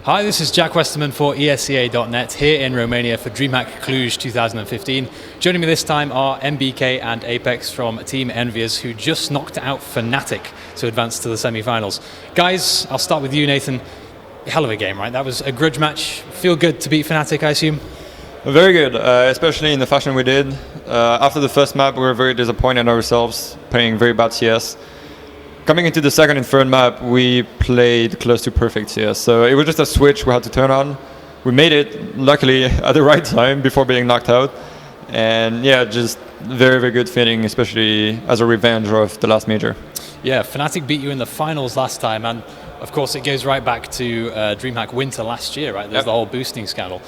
Hi, this is Jack Westerman for ESEA.net here in Romania for DreamHack Cluj 2015. Joining me this time are NBK and apEX from Team Envious, who just knocked out Fnatic to advance to the semi-finals. Guys, I'll start with you, Nathan. Hell of a game, right? That was a grudge match. Feel good to beat Fnatic, I assume? Very good, especially in the fashion we did. After the first map, we were very disappointed in ourselves, playing very bad CS. Coming into the second and third map, we played close to perfect CS. So it was just a switch we had to turn on. We made it, luckily, at the right time before being knocked out. And yeah, just very, very good feeling, especially as a revenge of the last major. Yeah, Fnatic beat you in the finals last time, and of course it goes right back to DreamHack Winter last year, right? There's the whole boosting scandal.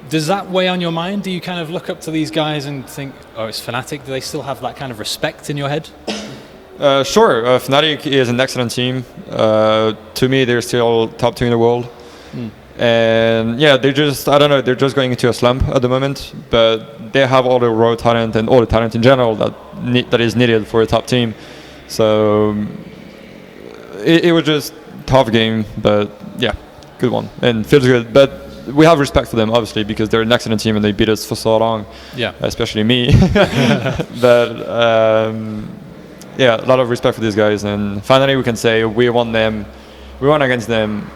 Does that weigh on your mind? Do you kind of look up to these guys and think, oh, it's Fnatic? Do they still have that kind of respect in your head? Sure, Fnatic is an excellent team. To me, they're still top 2 in the world. And yeah, they're just, I don't know, they're just going into a slump at the moment, but they have all the raw talent and all the talent in general that is needed for a top team. So it was just a tough game, but yeah, good one and feels good. But we have respect for them, obviously, because they're an excellent team and they beat us for so long. Yeah, especially me. But yeah, a lot of respect for these guys, and finally we can say we won against them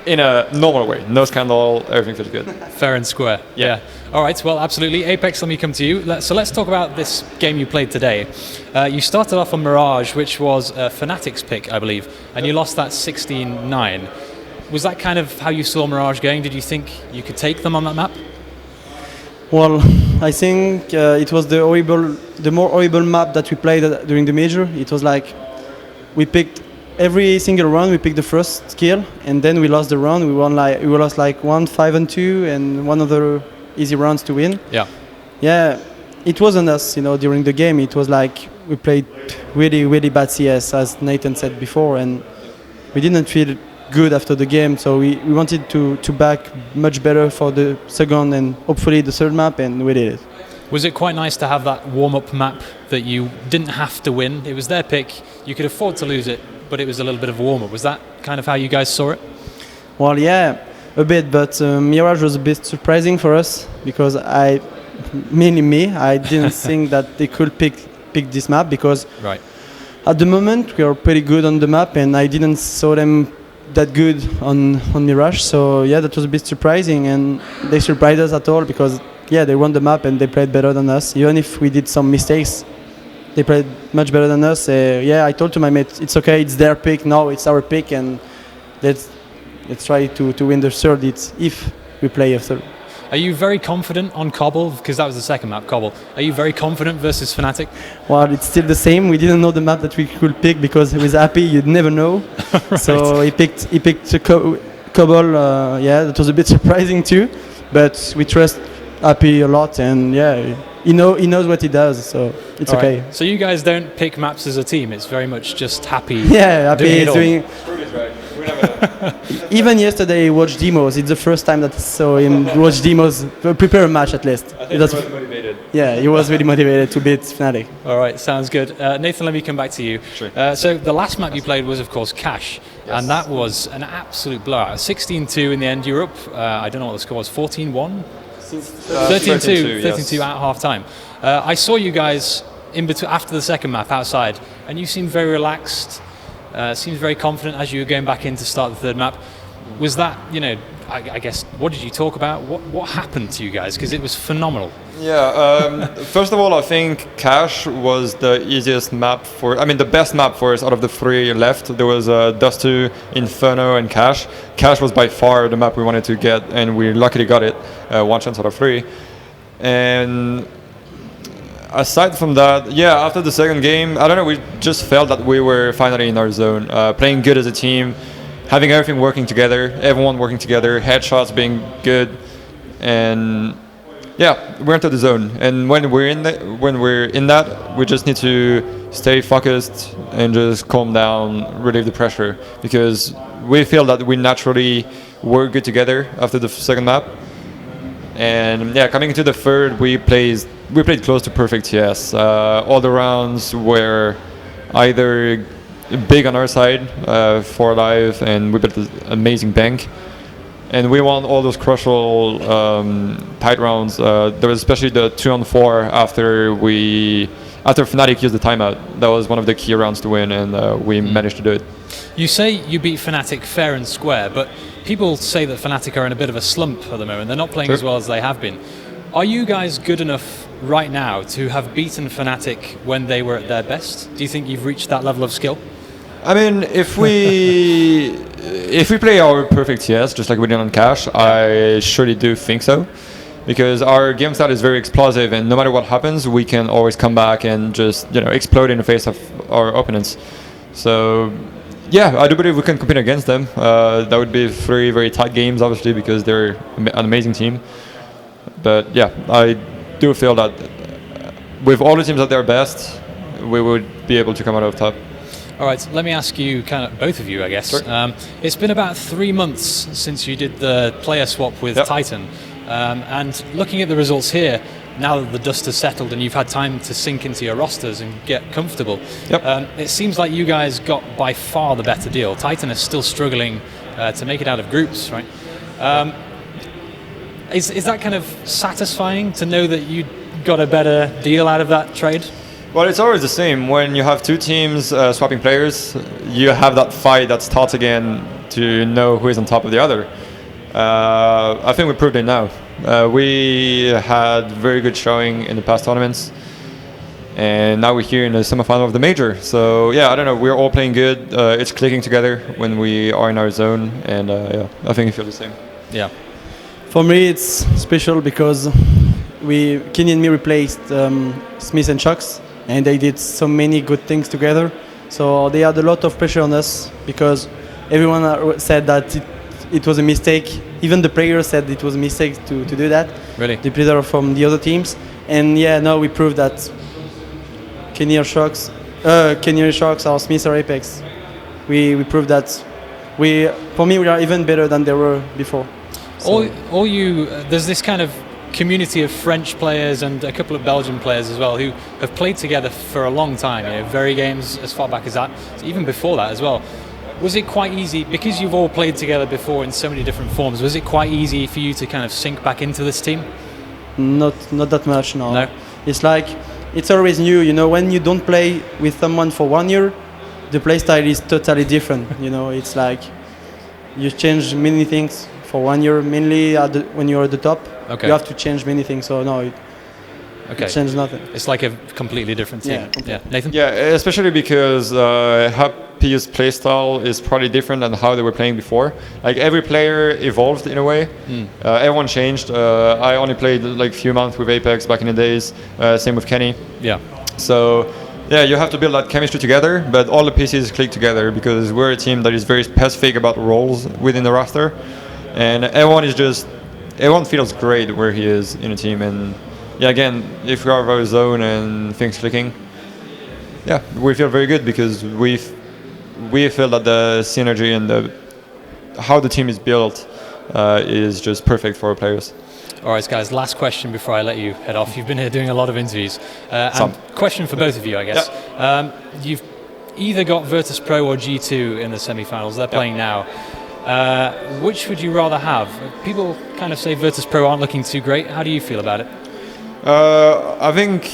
in a normal way. No scandal, everything feels good. Fair and square. Yeah. All right, well, absolutely. apEX, let me come to you. So let's talk about this game you played today. You started off on Mirage, which was Fnatic's pick, I believe, and you lost that 16-9. Was that kind of how you saw Mirage going? Did you think you could take them on that map? Well, I think it was the more horrible map that we played during the major. It was like we picked every single round. We picked the first kill, and then we lost the round. We lost like 1-5-2, and one other easy rounds to win. Yeah. Yeah, it wasn't us. During the game, it was like we played really, really bad CS, as Nathan said before, and we didn't feel good after the game, so we wanted to back much better for the second and hopefully the third map, and we did it. Was it quite nice to have that warm-up map that you didn't have to win? It was their pick, you could afford to lose it, but it was a little bit of a warm-up. Was that kind of how you guys saw it? Well, yeah, a bit, but Mirage was a bit surprising for us because mainly me, I didn't think that they could pick this map because at the moment we are pretty good on the map, and I didn't saw them that good on Mirage, so yeah, that was a bit surprising, and they surprised us at all because yeah, they won the map and they played better than us. Even if we did some mistakes, they played much better than us. Yeah, I told to my mate, it's okay, it's their pick, now it's our pick, and let's try to win the third. It's if we play a third. Are you very confident on Cobble? Because that was the second map, Cobble. Are you very confident versus Fnatic? Well, it's still the same. We didn't know the map that we could pick because with Happy, you'd never know. Right. So he picked Cobble. Yeah, that was a bit surprising too. But we trust Happy a lot, and yeah, he knows what he does, so it's okay. Right. So you guys don't pick maps as a team. It's very much just Happy. Yeah, Happy is doing. Even yesterday, he watched demos. It's the first time that I saw him watch demos, prepare a match at least. I think he was motivated. Yeah, he was really motivated to beat Fnatic. All right, sounds good. Nathan, let me come back to you. Sure. So the last map you played was, of course, Cash, and that was an absolute blowout. 16-2 in the end. You're up, I don't know what the score was, 14-1? 13-2 at half-time. I saw you guys in between after the second map outside, and you seemed very relaxed. Seems very confident as you were going back in to start the third map. Was that, I guess, what did you talk about? What happened to you guys? Because it was phenomenal. Yeah, first of all, I think Cash was the easiest map the best map for us out of the 3 left. There was Dust 2, Inferno, and Cash. Cash was by far the map we wanted to get, and we luckily got it, 1 chance out of 3. And aside from that, yeah, after the second game, I don't know, we just felt that we were finally in our zone, playing good as a team, having everything working together, everyone working together, headshots being good, and yeah, we're into the zone. And when we're in that, we just need to stay focused and just calm down, relieve the pressure, because we feel that we naturally work good together after the second map. And yeah, coming into the third, we played close to perfect. Yes, all the rounds were either big on our side for life, and we built an amazing bank. And we won all those crucial tight rounds. There was especially the 2-on-4 after Fnatic used the timeout. That was one of the key rounds to win, and we managed to do it. You say you beat Fnatic fair and square, but people say that Fnatic are in a bit of a slump at the moment. They're not playing as well as they have been. Are you guys good enough right now to have beaten Fnatic when they were at their best? Do you think you've reached that level of skill? I mean, if we play our perfect CS, just like we did on Cash, I surely do think so. Because our game style is very explosive, and no matter what happens, we can always come back and just explode in the face of our opponents. So, yeah, I do believe we can compete against them. That would be 3 very tight games, obviously, because they're an amazing team. But yeah, I do feel that with all the teams at their best, we would be able to come out of top. All right, let me ask you, both of you, I guess. Sure. It's been about 3 months since you did the player swap with Titan. And looking at the results here, now that the dust has settled and you've had time to sink into your rosters and get comfortable, it seems like you guys got by far the better deal. Titan is still struggling to make it out of groups, right? Is that kind of satisfying to know that you got a better deal out of that trade? Well, it's always the same. When you have 2 teams swapping players, you have that fight that starts again to know who is on top of the other. I think we proved it now. We had very good showing in the past tournaments, and now we're here in the semifinal of the major. So yeah, I don't know. We're all playing good. It's clicking together when we are in our zone, and yeah, I think you feel the same. Yeah. For me, it's special because Kenny and me replaced Smith and Chucks, and they did so many good things together. So they had a lot of pressure on us because everyone said that it was a mistake. Even the players said it was a mistake to do that. Really? The players from the other teams. And yeah, now we proved that Kenny or Sharks or Smith or apEX. We proved that for me we are even better than they were before. So. There's this kind of community of French players and a couple of Belgian players as well who have played together for a long time. Very games as far back as that, even before that as well. Was it quite easy, because you've all played together before in so many different forms, was it quite easy for you to kind of sink back into this team? Not that much, no. It's like, it's always new, when you don't play with someone for 1 year, the play style is totally different, it's like, you change many things for 1 year, mainly when you're at the top, you have to change many things, so no, it changed nothing. It's like a completely different team. Yeah. Nathan? Yeah, especially because Happy's playstyle is probably different than how they were playing before. Like every player evolved in a way. Everyone changed. I only played like a few months with apEX back in the days. Same with Kenny. Yeah. So yeah, you have to build that chemistry together, but all the pieces click together because we're a team that is very specific about roles within the roster, and everyone feels great where he is in a team. And yeah, again, if we are our zone and things clicking, yeah, we feel very good because we feel that the synergy and how the team is built is just perfect for our players. All right, guys, last question before I let you head off. You've been here doing a lot of interviews. And question for both of you, I guess. You've either got Virtus Pro or G2 in the semi-finals. They're playing now. Which would you rather have? People kind of say Virtus Pro aren't looking too great. How do you feel about it? I think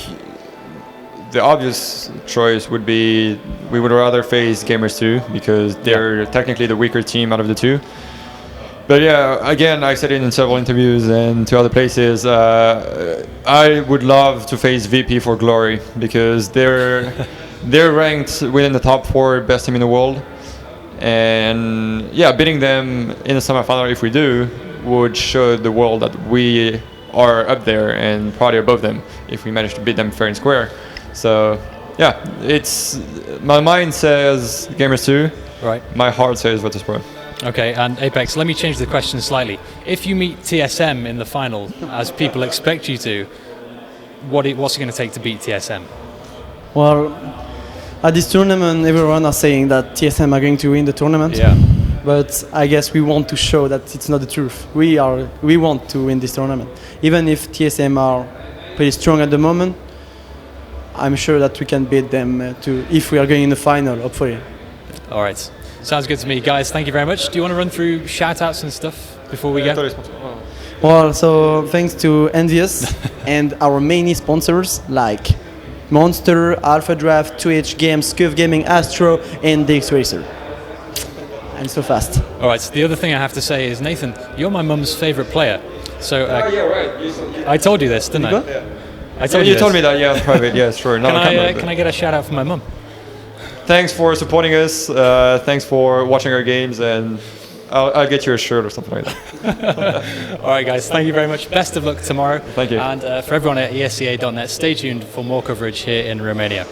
the obvious choice would be we would rather face Gamers 2 because they're technically the weaker team out of the two. But yeah, again, I said it in several interviews and to other places, I would love to face VP for Glory because they're ranked within the top 4 best team in the world. And yeah, beating them in the semifinal, if we do, would show the world that we are up there and probably above them if we manage to beat them fair and square. So yeah, my mind says Gamers 2, right? My heart says Virtus Pro. Okay, and apEX, let me change the question slightly. If you meet TSM in the final, as people expect you to, what's it going to take to beat TSM? Well, at this tournament, everyone are saying that TSM are going to win the tournament. Yeah. But I guess we want to show that it's not the truth. We want to win this tournament. Even if TSM are pretty strong at the moment, I'm sure that we can beat them if we are going in the final, hopefully. All right. Sounds good to me. Guys, thank you very much. Do you want to run through shout-outs and stuff before we go? Well, so thanks to Envious and our main sponsors like Monster, Alpha Draft, 2H Games, Scuf Gaming, Astro, and DX Racer. I'm so fast. All right. So the other thing I have to say is, Nathan, you're my mum's favorite player. So yeah, right. I told you this, didn't I? Yeah. I told you you told me this. that, yeah, private, yeah, sure. Can I get a shout out from my mum? Thanks for supporting us. Thanks for watching our games, and I'll get you a shirt or something like that. All right, guys. Thank you very much. Best of luck tomorrow. Thank you. And for everyone at esca.net, stay tuned for more coverage here in Romania.